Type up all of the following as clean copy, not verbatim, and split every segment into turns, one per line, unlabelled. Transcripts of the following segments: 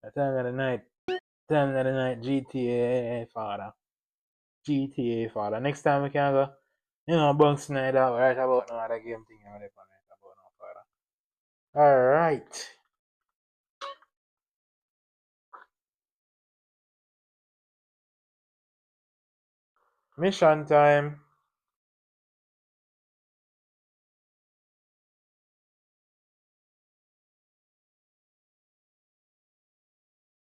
At time of the night. Time of the night. GTA father. GTA father. Next time we can go. You know, Bunks Night out right about no other game thing about no father. Alright. Mission time.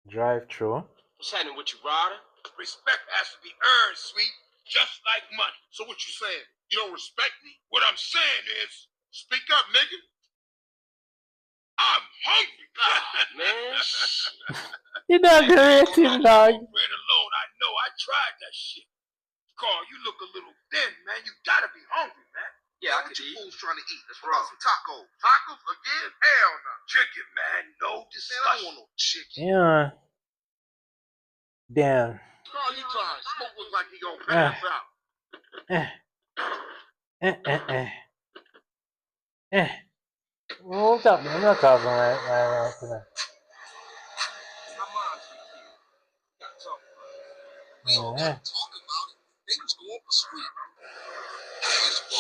Drive through.
What's happening with you, Ryder?
Respect has to be earned, sweet, just like money. So what you saying? You don't respect me? What I'm saying is, speak up, nigga. I'm hungry.
Man.
You not gonna rate him, dog.
Bread alone, I know. I tried that shit. Carl, you look a little thin, man. You gotta be hungry, man.
Yeah,
what you fools trying to eat? Let's put out some tacos. Tacos again? Hell no. Chicken, man. No discussion. I don't want no chicken.
Yeah. Damn.
Carl, you trying. Smoke looks like he gonna pass out.
What's up, man? I'm not talking right now.
We all gotta talk about it. They was going for sweet.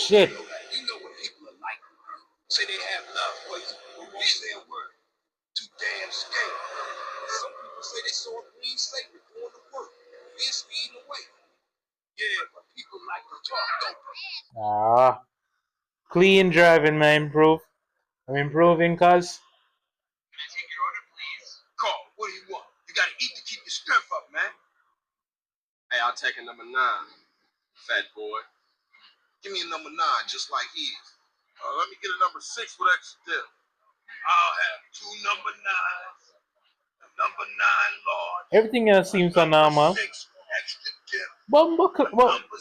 Shit.
You know what people are like. Say they have love for you, but won't say a word. Too damn scared. Some people say they saw a green saber going to work, then speeding away. Yeah, but people like to talk, don't they?
Clean driving, man. I'm improving, cuz.
Can I take your order, please? Carl, what do you want? You gotta eat to keep your strength up, man.
Hey, I'll take a number 9, fat boy.
Give me a number 9, just like his. Let me get a number 6 with extra dip. I'll have 2 number 9s. A number 9 large.
Everything else seems so normal.
6 extra dip.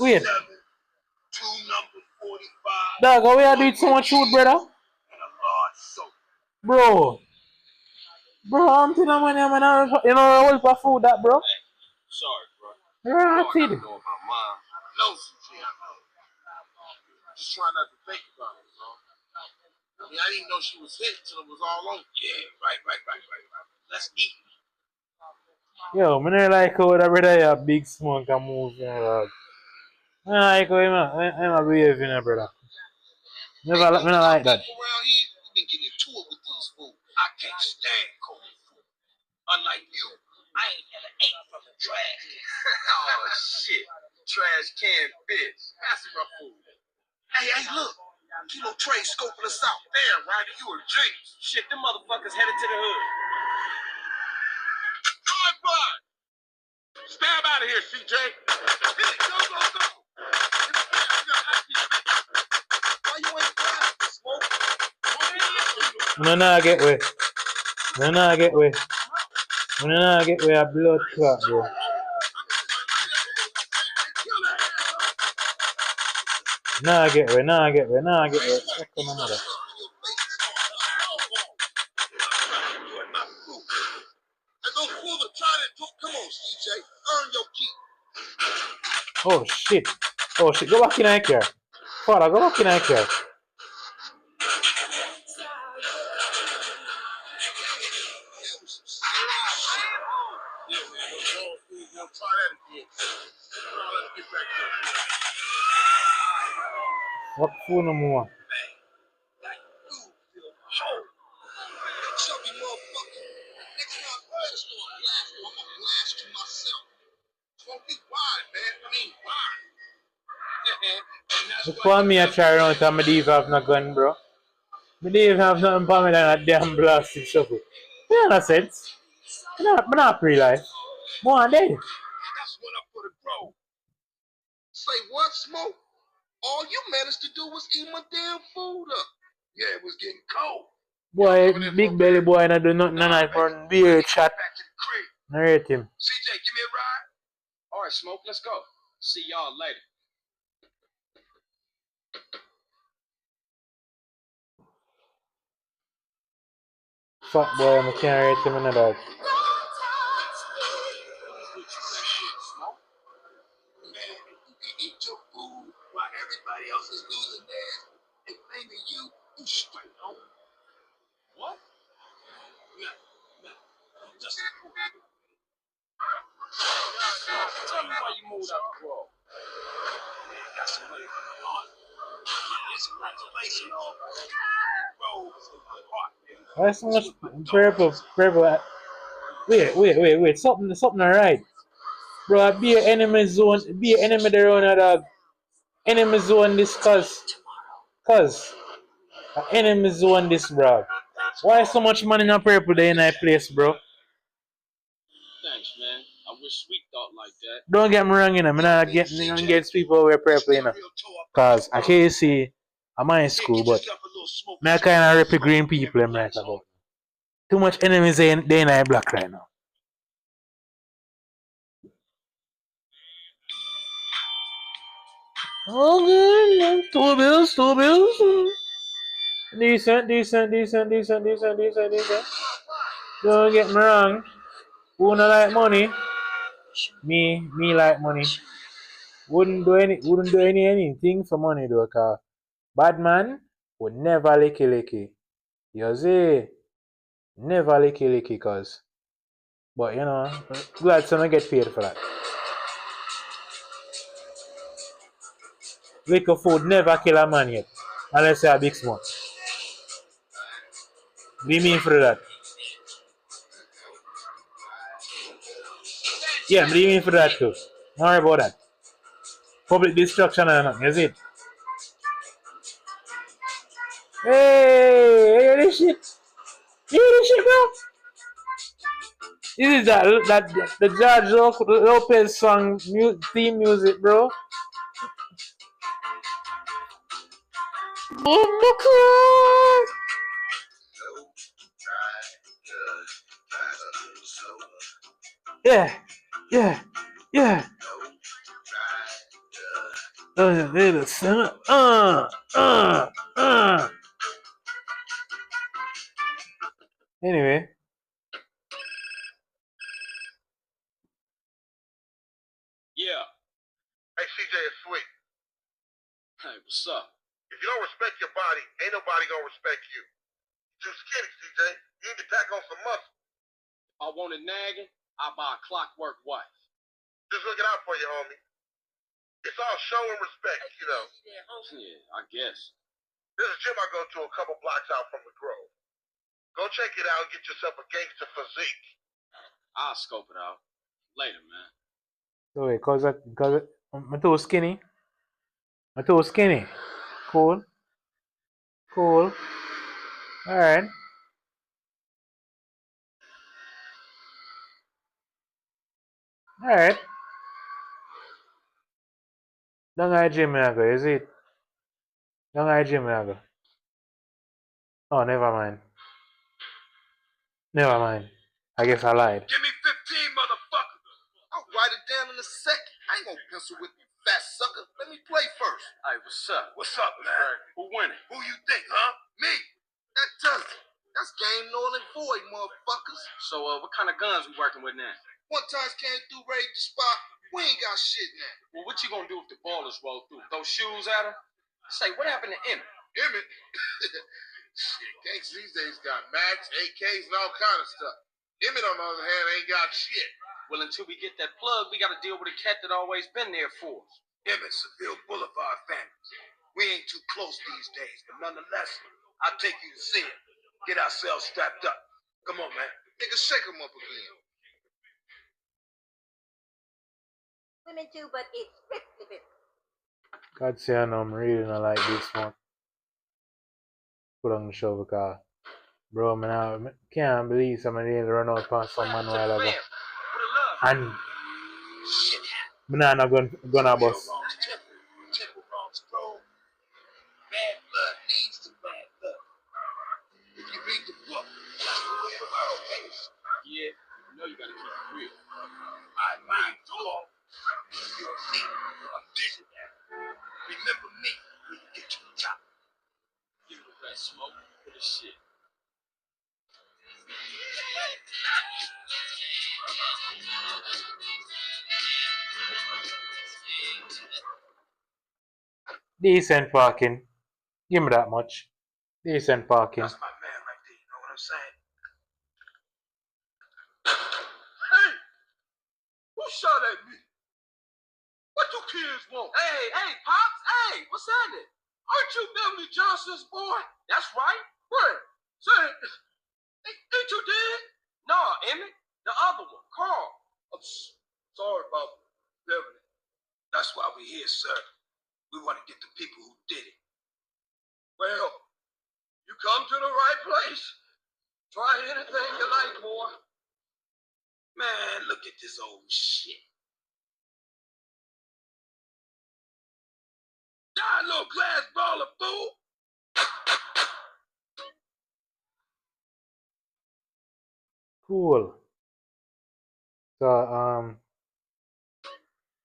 Wait.
7, 2 number 45.
Dog, how we are doing so much food, brother?
And a large soda.
Bro, I'm telling you, man, you know, all for food that, bro.
Hey, sorry, bro.
Rotted.
I know about mom.
No, CJ, I know. Just try not to think about it, bro. I mean, I didn't know she was hit until it was all over. Yeah, right. Let's eat.
Yo, I don't like how that brother have big smoke and move, you know, dog. I like how I'm a behave, you know, brother. Me not like that.
Around here, we've been getting into it with these fools. I can't stand cold food. Unlike you, I ain't never ate from the trash.
Oh, shit. Trash can bitch.
Pass me my food. Hey, look. Kilo Trey scoping us out. There, Ryder, you a jinx.
Shit, them motherfuckers headed to the hood.
Drive by. Stab out of here, CJ. Go. Why you ain't driving, Smoke?
No, get away. No, get away. No, get away. A blood clot, bro. Nah, get away. Fuck my mother.
Come on, CJ. Earn your keep.
Oh shit. Go back in that car. Father, go back in that car. What food no more? Look for me, I try around and I don't have no gun, bro. I don't even have nothing for me than a damn blasted shuffle. You know sense? I'm not pre-life. More dead.
That's what I put a grow. Say what, Smoke? All you managed to do was eat my damn food up. Yeah, it was getting cold.
Boy, big belly boy, and I do nothing tonight for beer chat. Narrate him.
CJ, give me a ride.
All right, Smoke, let's go. See y'all later.
Fuck boy, I can't rate him in the dog.
Eat your food while everybody else is losing theirs and blaming you straight on. What? No. Just moved out the grove. Man, got some money from the heart. It's a nice place and all, but grove is in my heart, man.
Why so much purple? Wait. Something alright. Bro, be an enemy zone, be an enemy there on dog. Enemy zone this cause enemy zone this, bro. Why so much money in a purple there in that place, bro?
Thanks, man. I wish Sweet thought like that.
Don't get me wrong, you know, I'm not getting against people who wear purple, you know. Cause I can't see I'm in school, but I kind of rep green people, I'm right about. Too much enemies there in that black right now. Oh, good. Two bills. Decent. Don't get me wrong. Who not like money? Me like money. Wouldn't do anything for money though, cause bad man would never licky. You see? Never licky cause. But you know, glad some get paid for that. Liquor food never kill a man yet. Unless you're a big smoke. What do you mean for that? Yeah, what do you mean for that too? Don't worry about that. Public destruction and nothing, is it? Hey, hear this shit? You hear this shit, bro? This is that the George Lopez song theme music, bro. Oh my God. Yeah. Anyway.
Yeah.
Hey, CJ, it's Sweet.
Hey, what's up?
If you don't respect your body, ain't nobody gonna respect you. You're too skinny, CJ. You need to pack on some muscle.
If I wanted nagging, I'd buy a clockwork wife.
Just looking out for you, homie. It's all show and respect, you know.
Yeah, I guess.
There's a gym I go to a couple blocks out from the Grove. Go check it out and get yourself a gangster physique.
I'll scope it out. Later, man.
So wait, cause I'm too skinny. Cool. Alright. Don't I gym I go, is it? Don't I gym I go. Oh, never mind. I guess I lied.
Give me 15, motherfucker.
I'll write it down in a second. I ain't gonna pencil with you, fat sucker. Let me play first.
Hey, what's up?
What's up, man?
Who winning?
Who you think, huh? Me. That does it. That's game null and void, motherfuckers.
So, what kind of guns we working with now?
One time came through, raid the spot. We ain't got shit now.
Well, what you gonna do if the ballers roll through? Throw shoes at her? Say, what happened to Emmett?
Emmett? Shit, gangs these days got max, AKs, and all kind of stuff. Emmett, on the other hand, ain't got shit.
Well, until we get that plug, we gotta deal with a cat that always been there for us.
Emmett, Seville Boulevard families. We ain't too close these days, but nonetheless, I'll take you to see him. Get ourselves strapped up. Come on, man. Nigga, shake him up again.
Women too, but it's 50-50.
God say I know I'm really not like this one. Put on the show because bro, man, I can't believe somebody didn't run out past some man while ago. And I'm not gonna bust.
Temple wrongs, bro. Bad blood leads to bad blood. If you read the book, that's the way of our ways.
Yeah, you know you gotta keep it real.
I mind all. You're a leader, a visionary. Remember me when you get to the top.
Give it that smoke for the shit.
Decent parking. Give me that much. Decent parking.
That's my man right there, you know what I'm saying? Hey! Who shot at me?
you kids want? Hey, Pops. Hey, what's happening? Aren't you Beverly Johnson's boy? That's right. What? Say, ain't you dead? No, Emmett. The other one, Carl. I'm sorry about Beverly. That's why we're here, sir. We want to get the people who did it. Well, you come to the right place. Try anything you like, boy. Man, look at this old shit. Die, little glass ball of fool.
Cool. So,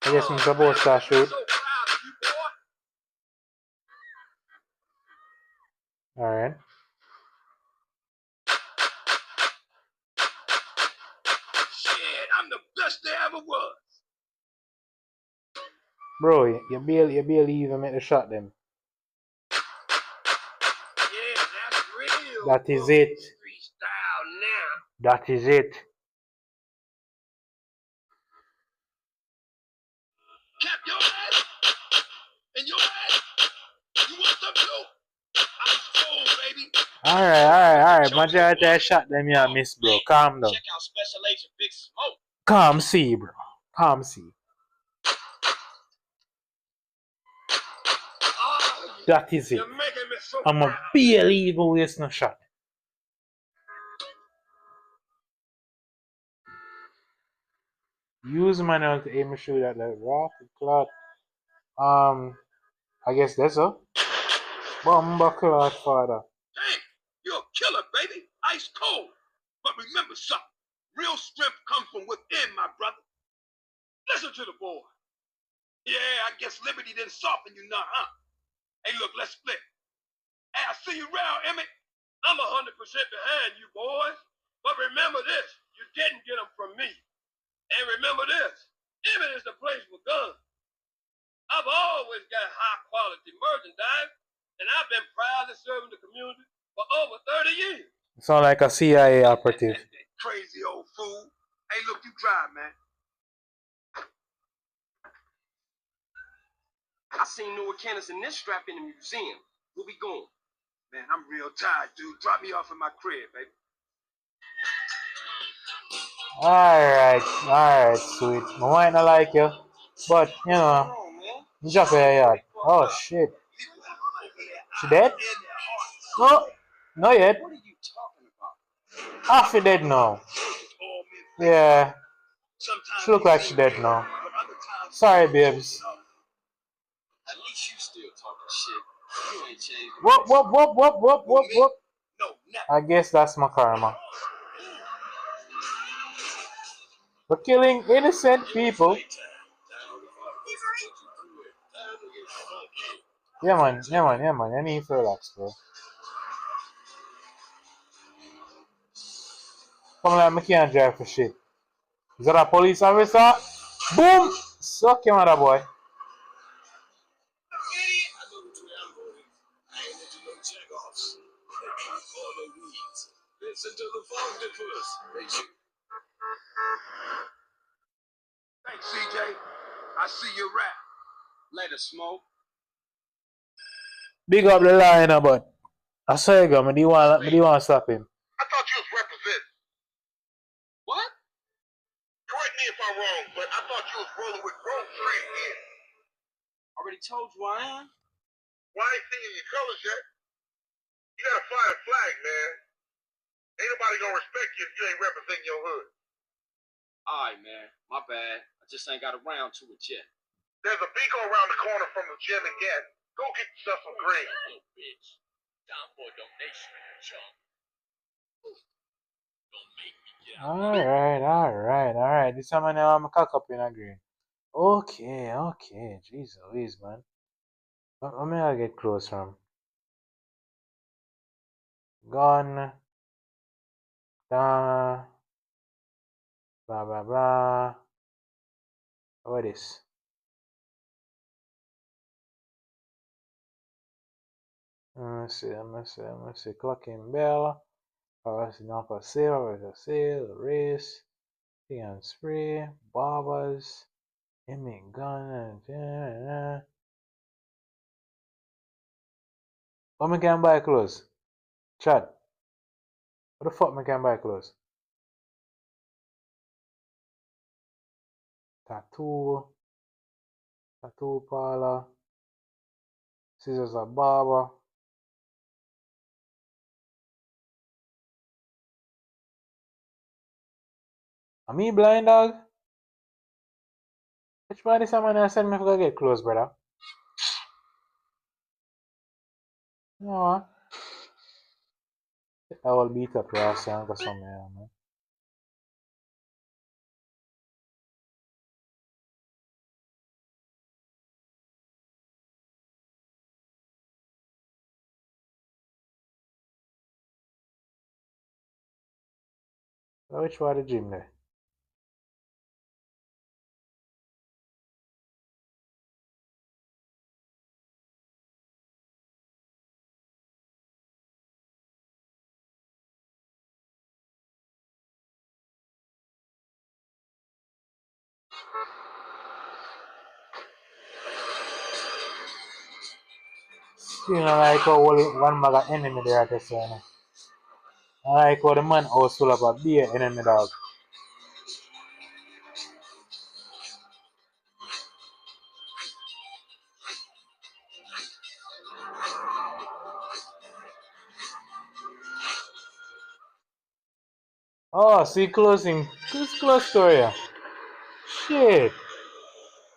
I guess I'm supposed to shoot.
So proud of you, boy.
Alright.
Shit, I'm the best there ever was.
Bro, you barely even make the shot them.
Yeah, that's real.
That is it.
Street style now.
That is it.
Cap your ass and your ass. You want some too? I'm cold, baby.
Alright. Majority I shot them you miss, bro. Calm down.
Check out Special Agent Big Smoke.
Calm C, bro. Calm C. That is it.
You're making me so
I'm a
proud.
barely even waste no shot. Use manual to aim and shoot at the rock clot. I guess that's a bomba clot, father.
Hey, you're a killer, baby. Ice cold. But remember something. Real strength comes from within, my brother. Listen to the boy. Yeah, I guess liberty didn't soften you none, huh? Hey, look, let's split. Hey, I see you around, Emmett. I'm 100% behind you, boys. But remember this. You didn't get them from me. And remember this. Emmett is the place for guns. I've always got high-quality merchandise, and I've been proudly serving the community for over 30 years.
Sound like a CIA operative.
Crazy old fool. Hey, look, you drive, man. I seen Noah Candace in this strap in the museum. Where we going? Man, I'm real tired, dude. Drop me off in my crib, baby.
Alright, sweet. I might not like you, but you know, you drop your yard. Oh shit. She dead? No, not yet.
What are you talking about?
Half she dead now. Yeah, she look like she dead now. Sorry, babes.
At least you still talking shit. You ain't changed.
Whoop.
No, never.
I guess that's my karma. For killing innocent people. Yeah man. I need to relax, bro. Come like I can't drive for shit. Is that a police officer? Boom! Suck your mother, boy.
Listen to the phone first. Thanks, CJ. I see you rap. Later, Smoke.
Big up the line, but I saw you go. I do you want to stop him?
I thought you was representing.
What?
Correct me if I'm wrong, but I thought you was rolling with grown trade here.
Already told you I am.
Why ain't seeing your colors yet? You gotta fly the flag, man. Ain't nobody gonna respect you if you ain't representing your hood.
Alright, man. My bad. I just ain't got around to it yet.
There's a Beagle around the corner from the gym again. Go get yourself some green.
Little bitch. Time for a donation, chump. Don't make me get out.
Alright. This time I know I'm a cock up in a green. Okay. Jeez Louise, man. Where may I get close from? Gone. Blah blah. What is? Let me see. Clocking bell. Now for sale, race, thing and spray, barbers, Amen. Gonna. What me can buy clothes? Chad. What the fuck me can buy clothes? Tattoo parlor. Scissors a barber. Am me blind dog? Which body someone send me for get clothes, brother? No. I will beat up Ross and go somewhere, man. Which one the gym there? You know, like how one bag of enemy there at the same. I like how the man house full of a beer enemy dog. Oh, see closing. Who's close story? Shit.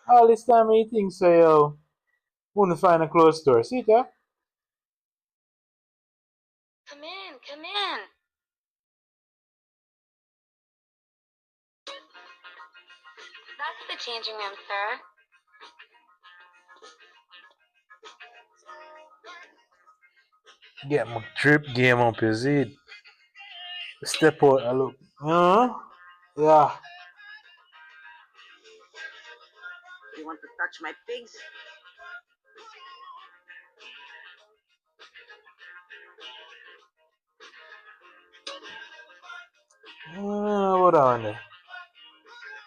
All this time he thinks so yo. Wouldn't find a closed store. See that?
Come in, come in. That's the changing room, sir.
Get my drip game up, you see it? Step out and look. Yeah.
You want to touch my pigs?
What on there?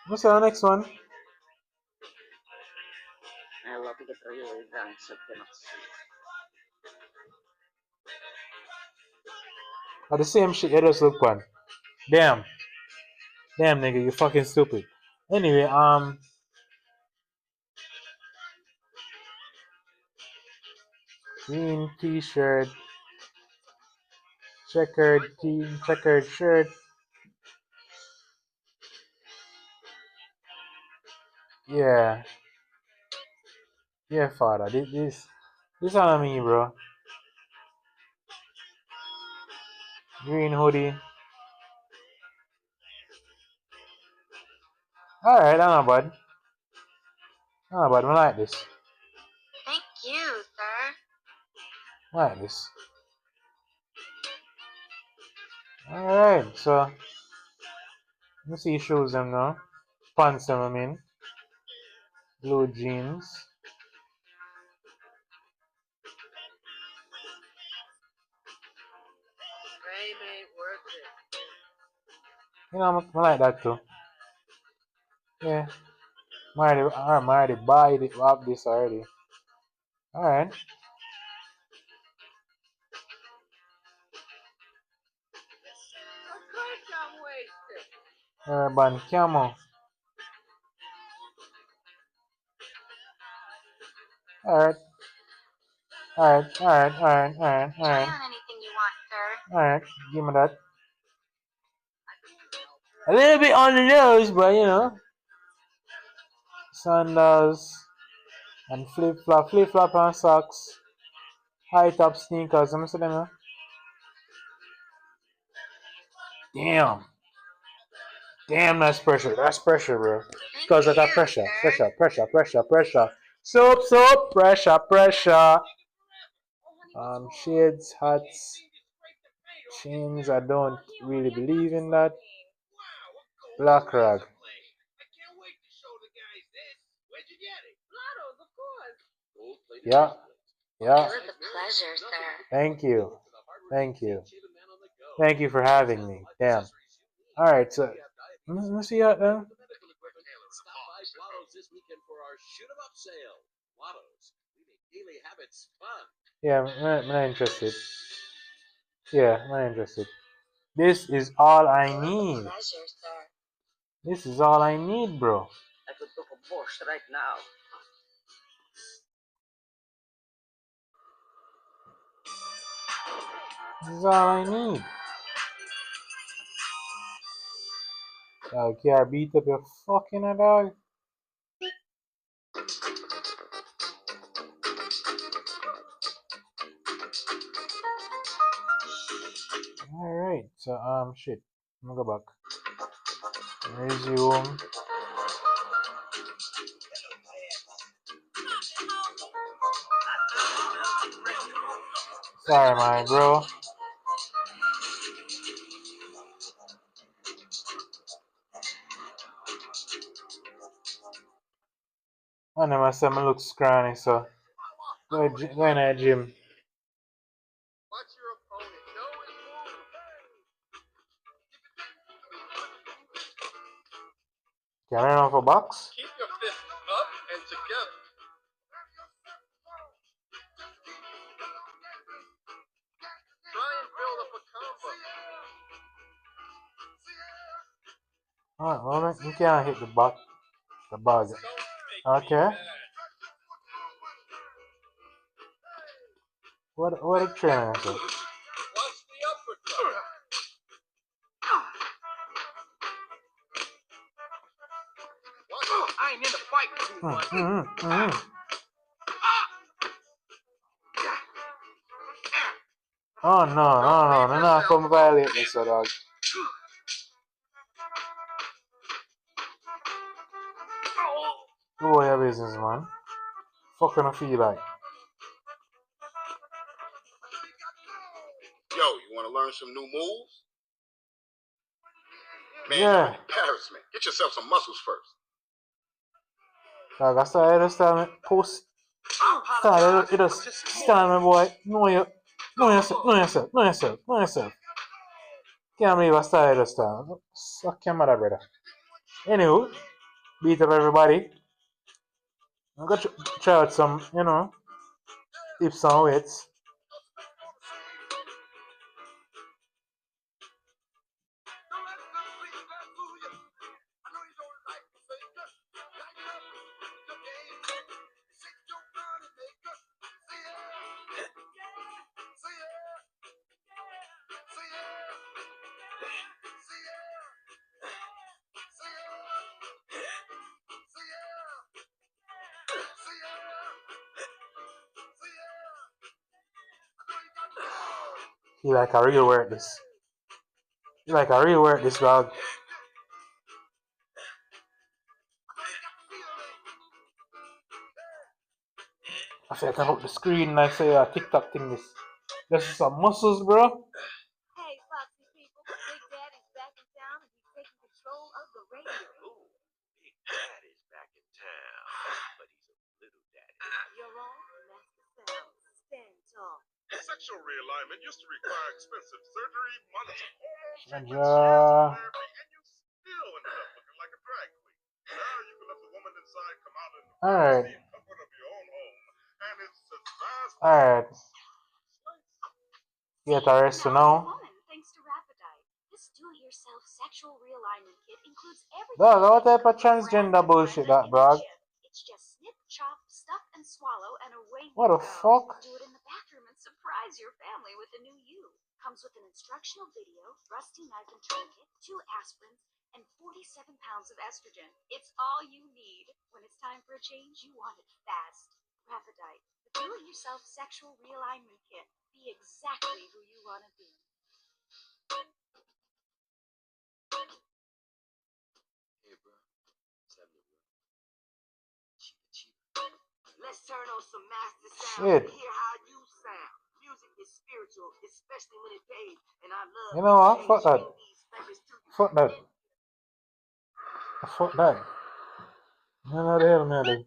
What's the next one?
I love to get really drunk so cannot see.
Oh, the same shit you just look on. Damn. Damn, nigga, you fucking stupid. Anyway, green t-shirt, checkered shirt. Yeah. Yeah, father. This on me, bro. Green hoodie. Alright, I'm not bad. I'm not bad. I like this.
Thank you, sir.
I like this. Alright, so let's see shoes them now. Pants them, I mean. Blue jeans.
Fame ain't worth it.
You know, I like that too. Yeah. I'm already buy it, have this already. Alright.
Of course I'm wasted.
Urban camo. Alright. Alright.
Try on anything you want, sir.
Alright. Give me that. A little bit on the nose, but you know. Sandals and flip flop and socks. High top sneakers. Let me see them now. Damn. Damn, that's pressure. That's pressure, bro. Because of that pressure. Pressure. Soap, pressure. Shades, hats, chains. I don't really believe in that. Black rag. Yeah.
It was a pleasure, sir.
Thank you. Thank you for having me. Damn. Alright, so let's see how then.
shoot 'em up sale. Lottos. We make daily habits fun.
Yeah, I'm not interested. Yeah, I'm not interested. This is all I need.
Pleasure, sir.
This is all I need, bro.
I could book a Porsche right now.
This is all I need. Dog, can't beat up your fucking dog. Alright, so shit. I'm gonna go back. Resume. Sorry, my bro. I never said I look scrawny, so go in the gym.
Watch your opponent. Know his move.
Can I run off a box?
Keep your fists up and together. Try and build up a combo.
Alright, well, you can't hit the bug. Okay. What a trainer is it?
Watch the uppercut. I ain't in the fight too much.
Oh no, they're not gonna violate me, so dog. Do all your business, man. Fucking I feel like.
Yo, you want to learn some new moves? Man,
Yeah.
you're an embarrassment. Get yourself some muscles first.
Dog, I started to stand post. Started to just stand me, boy. Know yourself. Can't believe I started to stand. Suck your mother, brother. Anywho, beat up everybody. I'm gonna try out some, tips and weights. You like a real work this. Dog. I feel like I hope the screen like say a TikTok thing this. This is some muscles, bro.
Hey, Foxy people, Big Daddy's back in town and he's taking control of the radio.
Ooh, Big Daddy's back in town, but he's a little daddy.
You're all Master Sound. Stand tall.
Sexual realignment used to require expensive surgery, months of hormone treatments,
Yeah.
years of therapy, and you still ended up looking like a drag queen. Now you can let the woman inside come out in the
Alright.
privacy and comfort of your own home. And it's a vast
Alright. Get a rest for now.
Thanks to Rapidite. This do-it-yourself sexual realignment kit includes everything.
Dog, what type of transgender bullshit that, bro?
It's just snip, chop, stuff, and swallow, and away you
What
go.
the fuck?
Do it in the bathroom and surprise your family with a new you. Comes with an instructional video, rusty knife and tourniquet, 2 aspirins, and 47 pounds of estrogen. It's all you need. When it's time for a change, you want it fast. Rapidite, the do-it-yourself sexual realignment kit. Be exactly who you want to be.
Hey, bro. What's happening, bro? Cheaper.
Let's turn on some master sound
Shit.
and hear how you sound. Music is spiritual, especially when it pays. And I love
You know what? Fuck that.
these fingers to you.
Fuck that. Fuck that. No, the hell, man.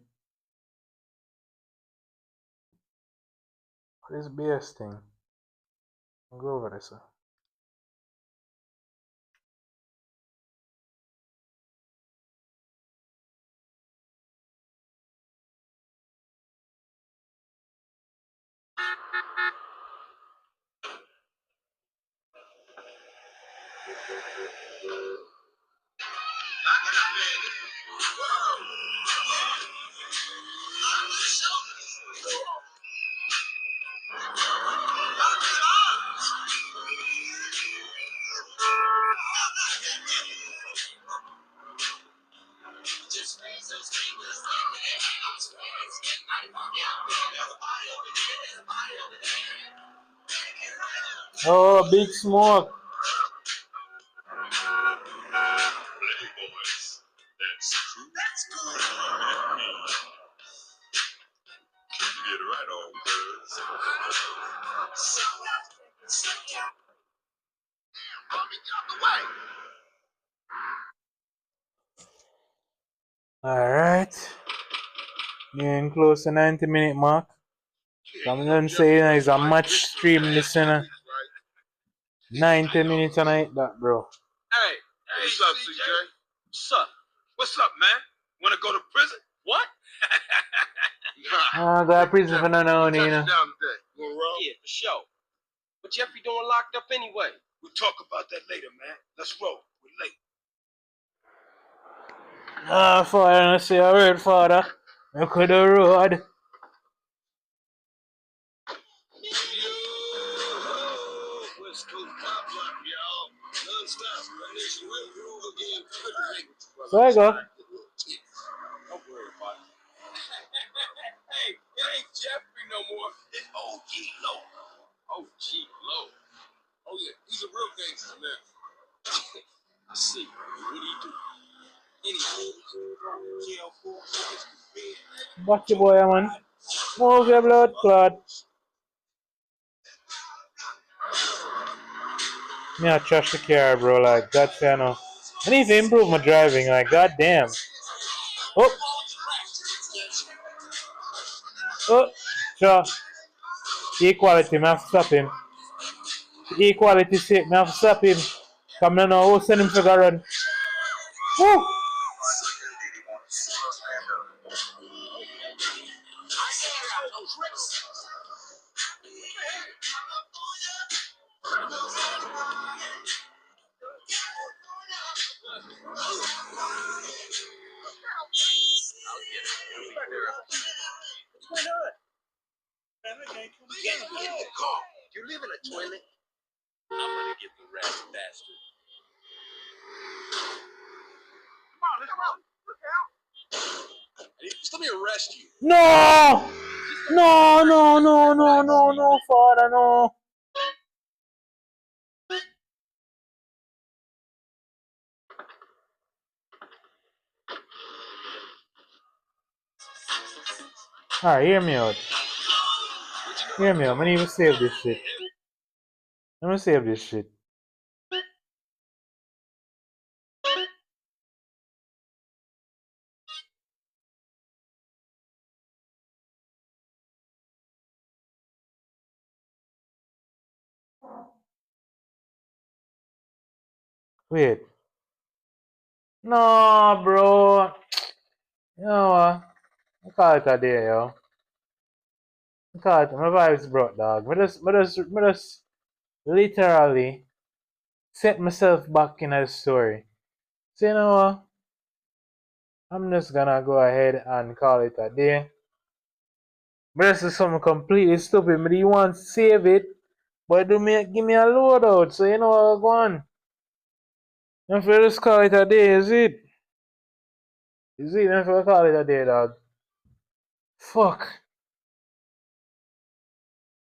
What is BS thing? I'll go over this. Oh, Big Smoke.
Get right on, cuz.
Alright. Getting close to 90-minute mark. I'm gonna say it's a match stream listener. 90 minutes tonight, that bro.
Hey, what's up, CJ? What's up? What's up, man? Wanna go to prison? What?
I got prison for no
Down
you know.
today. Yeah, for sure. But Jeffrey doing locked up anyway. We'll talk about that later, man. Let's roll. We're late.
Ah, father, I say a word, father. Look at the road.
West Coast pop lock, y'all. Non-stop.
So I go.
Don't worry about it. Hey, it ain't Jeffrey no more. It's OG Low. OG Low. Oh yeah, he's a real gangster now. I see. What do you do? Jail for
Watch your boy, man. Move your blood clot. Me, I trash the car, bro. Like, that's fair enough. I need to improve my driving. Like, goddamn. Oh, oh, sure. Equality, man, stop him. Equality sake, man, stop him. Come on, now, who send him to go run? Woo!
Get in the car. You live in a toilet? I'm gonna get the rats bastard. Come on, let's go. Look out. Just let me arrest you.
No! No, no, no, no, no, no, father, no. Alright, hear me out. Hear me out. I need to save this shit. Let me save this shit. Wait. No, bro. You know what? I call it a day, yo. I call it. My vibes broke, dog. I just literally set myself back in a story. So, you know what? I'm just gonna go ahead and call it a day. But this is something completely stupid. But you want to save it, but give me a loadout. So, you know what? Go on. If you just call it a day, is it? Is it? If you call it a day, dog. Fuck.